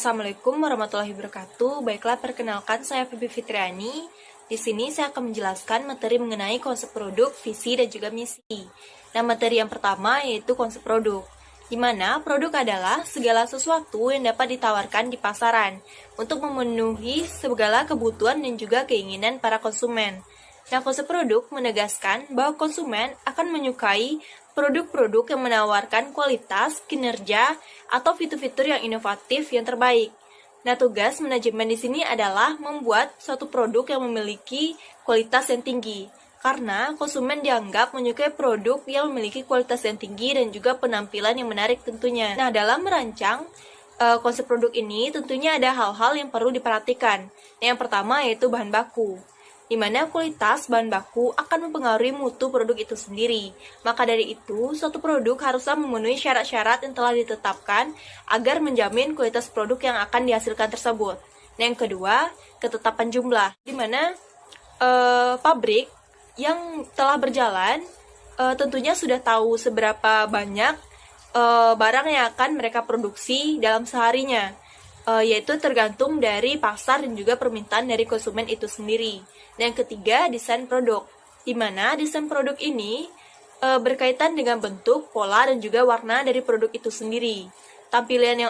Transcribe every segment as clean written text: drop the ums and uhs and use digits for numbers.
Assalamualaikum warahmatullahi wabarakatuh. Baiklah, perkenalkan saya Febi Fitriani. Di sini saya akan menjelaskan materi mengenai konsep produk, visi, dan juga misi. Nah, materi yang pertama yaitu konsep produk, di mana produk adalah segala sesuatu yang dapat ditawarkan di pasaran untuk memenuhi segala kebutuhan dan juga keinginan para konsumen. Nah, konsep produk menegaskan bahwa konsumen akan menyukai produk-produk yang menawarkan kualitas, kinerja, atau fitur-fitur yang inovatif yang terbaik. Nah, tugas manajemen di sini adalah membuat suatu produk yang memiliki kualitas yang tinggi, karena konsumen dianggap menyukai produk yang memiliki kualitas yang tinggi dan juga penampilan yang menarik tentunya. Nah, dalam merancang konsep produk ini tentunya ada hal-hal yang perlu diperhatikan. Yang pertama yaitu bahan baku, di mana kualitas bahan baku akan mempengaruhi mutu produk itu sendiri. Maka dari itu, suatu produk haruslah memenuhi syarat-syarat yang telah ditetapkan agar menjamin kualitas produk yang akan dihasilkan tersebut. Nah, yang kedua, ketetapan jumlah, di mana pabrik yang telah berjalan tentunya sudah tahu seberapa banyak barang yang akan mereka produksi dalam seharinya. Yaitu tergantung dari pasar dan juga permintaan dari konsumen itu sendiri. Dan yang ketiga, desain produk, di mana desain produk ini berkaitan dengan bentuk, pola, dan juga warna dari produk itu sendiri. Tampilan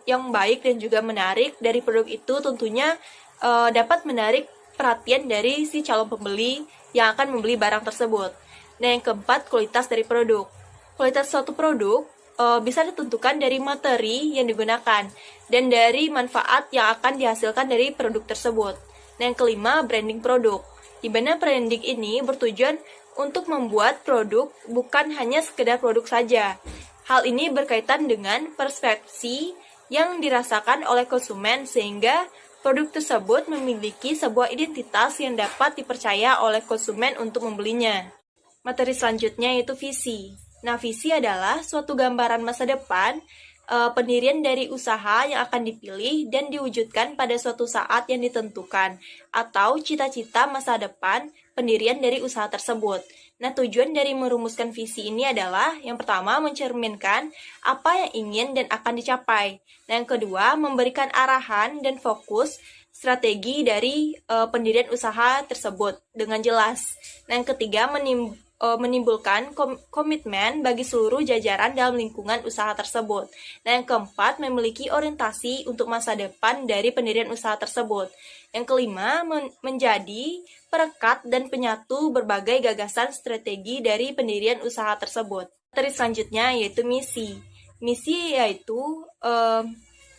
yang baik dan juga menarik dari produk itu tentunya dapat menarik perhatian dari si calon pembeli yang akan membeli barang tersebut. Dan yang keempat, kualitas dari produk. Kualitas suatu produk bisa ditentukan dari materi yang digunakan dan dari manfaat yang akan dihasilkan dari produk tersebut. Dan yang kelima, branding produk, di mana branding ini bertujuan untuk membuat produk bukan hanya sekedar produk saja. Hal ini berkaitan dengan persepsi yang dirasakan oleh konsumen sehingga produk tersebut memiliki sebuah identitas yang dapat dipercaya oleh konsumen untuk membelinya. Materi selanjutnya yaitu visi. Nah, visi adalah suatu gambaran masa depan pendirian dari usaha yang akan dipilih dan diwujudkan pada suatu saat yang ditentukan, atau cita-cita masa depan pendirian dari usaha tersebut. Nah, tujuan dari merumuskan visi ini adalah yang pertama, mencerminkan apa yang ingin dan akan dicapai. Nah, yang kedua, memberikan arahan dan fokus strategi dari pendirian usaha tersebut dengan jelas. Nah, yang ketiga, menimbulkan komitmen bagi seluruh jajaran dalam lingkungan usaha tersebut. Nah, yang keempat, memiliki orientasi untuk masa depan dari pendirian usaha tersebut. Yang kelima, menjadi perekat dan penyatu berbagai gagasan strategi dari pendirian usaha tersebut. Materi selanjutnya yaitu misi. Misi yaitu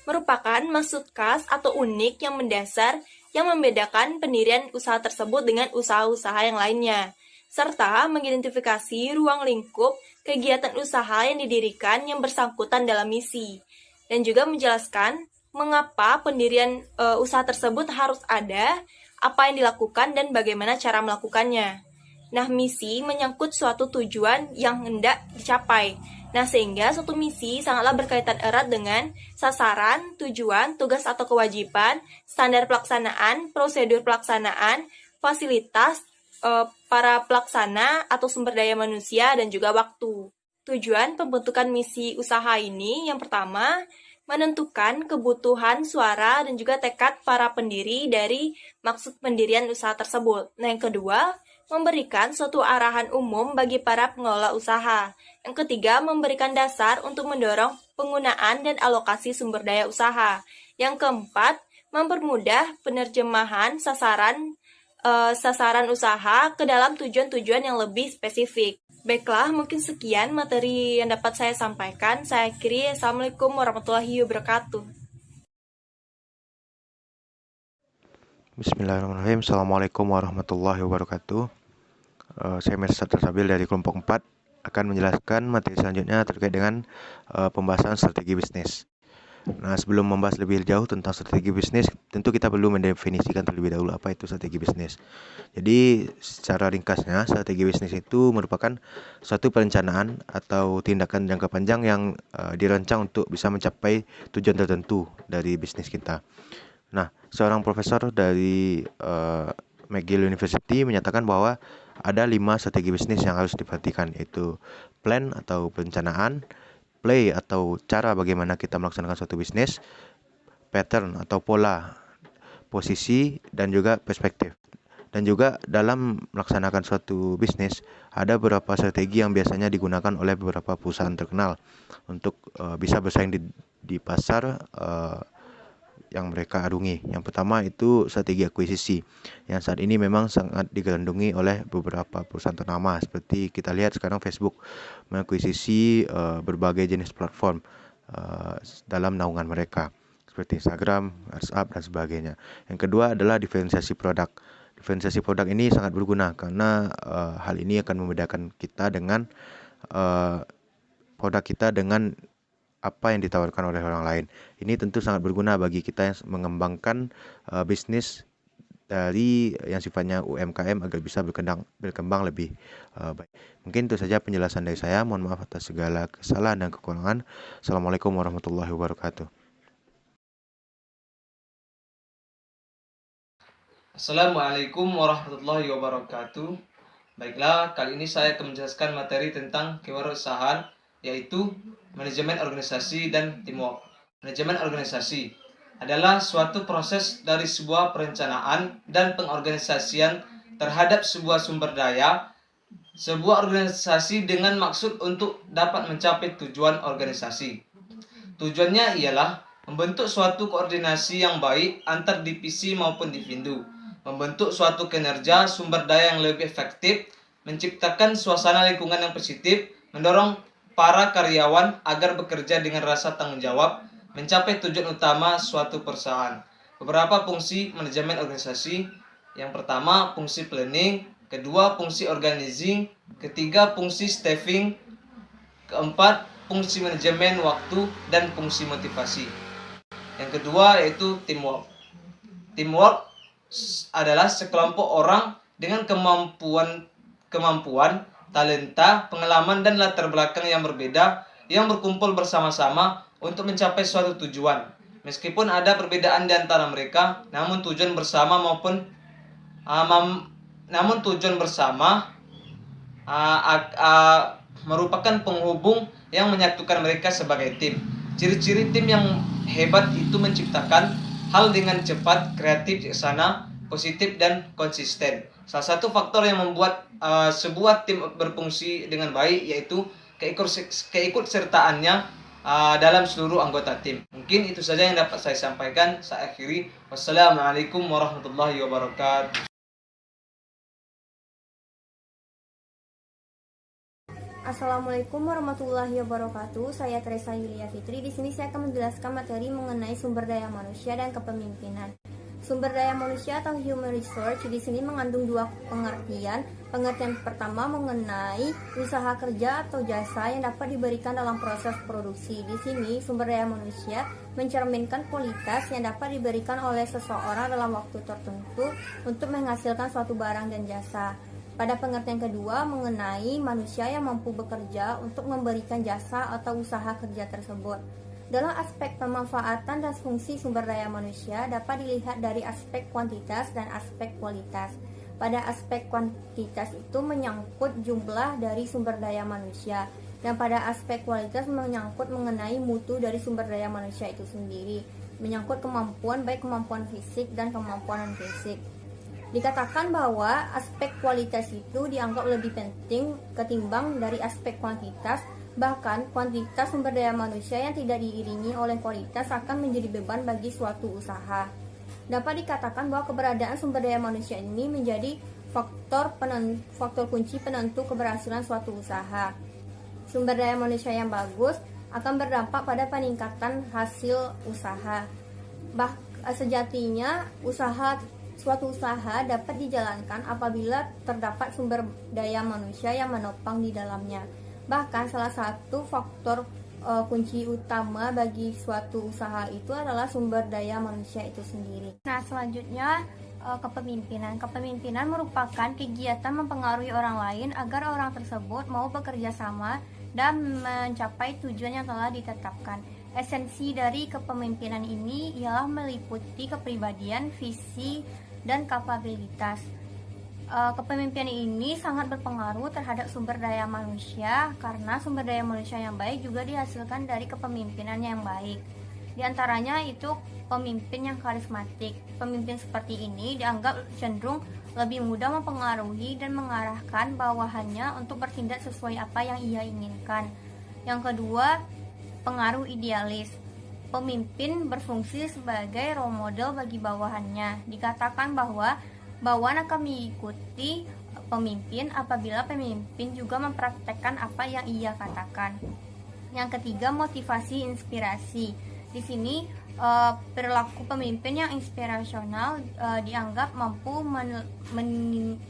merupakan maksud khas atau unik yang mendasar yang membedakan pendirian usaha tersebut dengan usaha-usaha yang lainnya, serta mengidentifikasi ruang lingkup kegiatan usaha yang didirikan yang bersangkutan dalam misi, dan juga menjelaskan mengapa pendirian usaha tersebut harus ada, apa yang dilakukan, dan bagaimana cara melakukannya. Nah, misi menyangkut suatu tujuan yang hendak dicapai. Nah, sehingga suatu misi sangatlah berkaitan erat dengan sasaran, tujuan, tugas atau kewajiban, standar pelaksanaan, prosedur pelaksanaan, fasilitas, para pelaksana atau sumber daya manusia, dan juga waktu. Tujuan pembentukan misi usaha ini yang pertama, menentukan kebutuhan suara dan juga tekad para pendiri dari maksud pendirian usaha tersebut. Nah, yang kedua, memberikan suatu arahan umum bagi para pengelola usaha. Yang ketiga, memberikan dasar untuk mendorong penggunaan dan alokasi sumber daya usaha. Yang keempat, mempermudah penerjemahan sasaran usaha ke dalam tujuan-tujuan yang lebih spesifik. Baiklah, mungkin sekian materi yang dapat saya sampaikan. Saya akhiri. Assalamualaikum warahmatullahi wabarakatuh. Bismillahirrahmanirrahim. Assalamualaikum warahmatullahi wabarakatuh. Saya Mirsa Tersabil dari kelompok 4 akan menjelaskan materi selanjutnya terkait dengan pembahasan strategi bisnis. Nah, sebelum membahas lebih jauh tentang strategi bisnis, tentu kita perlu mendefinisikan terlebih dahulu apa itu strategi bisnis. Jadi, secara ringkasnya, strategi bisnis itu merupakan suatu perencanaan atau tindakan jangka panjang yang dirancang untuk bisa mencapai tujuan tertentu dari bisnis kita. Nah, seorang profesor dari McGill University menyatakan bahwa ada 5 strategi bisnis yang harus diperhatikan, yaitu plan atau perencanaan, play atau cara bagaimana kita melaksanakan suatu bisnis, pattern atau pola, posisi, dan juga perspektif. Dan juga dalam melaksanakan suatu bisnis, ada beberapa strategi yang biasanya digunakan oleh beberapa perusahaan terkenal untuk bisa bersaing di pasar yang mereka arungi. Yang pertama itu strategi akuisisi, yang saat ini memang sangat digandrungi oleh beberapa perusahaan ternama. Seperti kita lihat sekarang Facebook mengakuisisi berbagai jenis platform dalam naungan mereka, seperti Instagram, WhatsApp, dan sebagainya. Yang kedua adalah diferensiasi produk. Diferensiasi produk ini sangat berguna karena hal ini akan membedakan kita dengan produk kita dengan apa yang ditawarkan oleh orang lain. Ini tentu sangat berguna bagi kita yang mengembangkan bisnis dari yang sifatnya UMKM agar bisa berkembang lebih baik. Mungkin itu saja penjelasan dari saya. Mohon maaf atas segala kesalahan dan kekurangan. Assalamualaikum warahmatullahi wabarakatuh. Assalamualaikum warahmatullahi wabarakatuh. Baiklah, kali ini saya akan menjelaskan materi tentang kewirausahaan, yaitu manajemen organisasi dan teamwork. Manajemen organisasi adalah suatu proses dari sebuah perencanaan dan pengorganisasian terhadap sebuah sumber daya, sebuah organisasi dengan maksud untuk dapat mencapai tujuan organisasi. Tujuannya ialah membentuk suatu koordinasi yang baik antar divisi maupun divindu, membentuk suatu kinerja sumber daya yang lebih efektif, menciptakan suasana lingkungan yang positif, mendorong para karyawan agar bekerja dengan rasa tanggung jawab, mencapai tujuan utama suatu perusahaan. Beberapa fungsi manajemen organisasi. Yang pertama, fungsi planning, kedua, fungsi organizing, ketiga, fungsi staffing, keempat, fungsi manajemen waktu, dan fungsi motivasi. Yang kedua yaitu teamwork. Teamwork adalah sekelompok orang dengan kemampuan, talenta, pengalaman, dan latar belakang yang berbeda yang berkumpul bersama-sama untuk mencapai suatu tujuan. Meskipun ada perbedaan di antara mereka, namun tujuan bersama merupakan penghubung yang menyatukan mereka sebagai tim. Ciri-ciri tim yang hebat itu menciptakan hal dengan cepat, kreatif, bijaksana, positif, dan konsisten. Salah satu faktor yang membuat sebuah tim berfungsi dengan baik yaitu keikutsertaannya dalam seluruh anggota tim. Mungkin itu saja yang dapat saya sampaikan. Saya akhiri. Wassalamualaikum warahmatullahi wabarakatuh. Assalamualaikum warahmatullahi wabarakatuh. Saya Teresa Yulia Fitri. Di sini saya akan menjelaskan materi mengenai sumber daya manusia dan kepemimpinan. Sumber daya manusia atau human resource di sini mengandung dua pengertian. Pengertian pertama mengenai usaha kerja atau jasa yang dapat diberikan dalam proses produksi. Di sini sumber daya manusia mencerminkan kualitas yang dapat diberikan oleh seseorang dalam waktu tertentu untuk menghasilkan suatu barang dan jasa. Pada pengertian kedua mengenai manusia yang mampu bekerja untuk memberikan jasa atau usaha kerja tersebut. Dalam aspek pemanfaatan dan fungsi sumber daya manusia dapat dilihat dari aspek kuantitas dan aspek kualitas. Pada aspek kuantitas itu menyangkut jumlah dari sumber daya manusia, dan pada aspek kualitas menyangkut mengenai mutu dari sumber daya manusia itu sendiri, menyangkut kemampuan baik kemampuan fisik dan kemampuan non-fisik. Dikatakan bahwa aspek kualitas itu dianggap lebih penting ketimbang dari aspek kuantitas. Bahkan kuantitas sumber daya manusia yang tidak diiringi oleh kualitas akan menjadi beban bagi suatu usaha. Dapat dikatakan bahwa keberadaan sumber daya manusia ini menjadi faktor kunci penentu keberhasilan suatu usaha. Sumber daya manusia yang bagus akan berdampak pada peningkatan hasil usaha. Sejatinya suatu usaha dapat dijalankan apabila terdapat sumber daya manusia yang menopang di dalamnya. Bahkan salah satu faktor kunci utama bagi suatu usaha itu adalah sumber daya manusia itu sendiri. Nah, selanjutnya kepemimpinan. Kepemimpinan merupakan kegiatan mempengaruhi orang lain agar orang tersebut mau bekerja sama dan mencapai tujuan yang telah ditetapkan. Esensi dari kepemimpinan ini ialah meliputi kepribadian, visi, dan kapabilitas. Kepemimpinan ini sangat berpengaruh terhadap sumber daya manusia karena sumber daya manusia yang baik juga dihasilkan dari kepemimpinan yang baik. Di antaranya itu pemimpin yang karismatik. Pemimpin seperti ini dianggap cenderung lebih mudah mempengaruhi dan mengarahkan bawahannya untuk bertindak sesuai apa yang ia inginkan. Yang kedua, pengaruh idealis. Pemimpin berfungsi sebagai role model bagi bawahannya. Dikatakan bahwa bawahan akan mengikuti pemimpin apabila pemimpin juga mempraktekkan apa yang ia katakan. Yang ketiga, motivasi inspirasi. Di sini perilaku pemimpin yang inspirasional dianggap mampu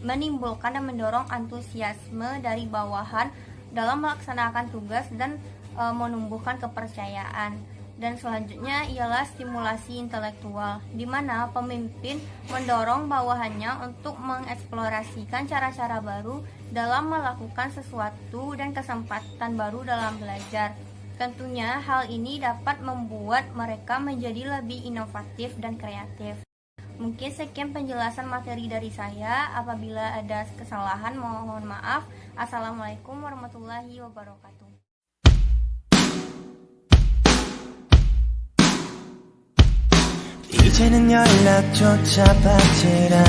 menimbulkan dan mendorong antusiasme dari bawahan dalam melaksanakan tugas dan menumbuhkan kepercayaan. Dan selanjutnya ialah stimulasi intelektual, di mana pemimpin mendorong bawahannya untuk mengeksplorasikan cara-cara baru dalam melakukan sesuatu dan kesempatan baru dalam belajar. Tentunya hal ini dapat membuat mereka menjadi lebih inovatif dan kreatif. Mungkin sekian penjelasan materi dari saya. Apabila ada kesalahan, mohon maaf. Assalamualaikum warahmatullahi wabarakatuh. 이제는 연락조차 받질 않아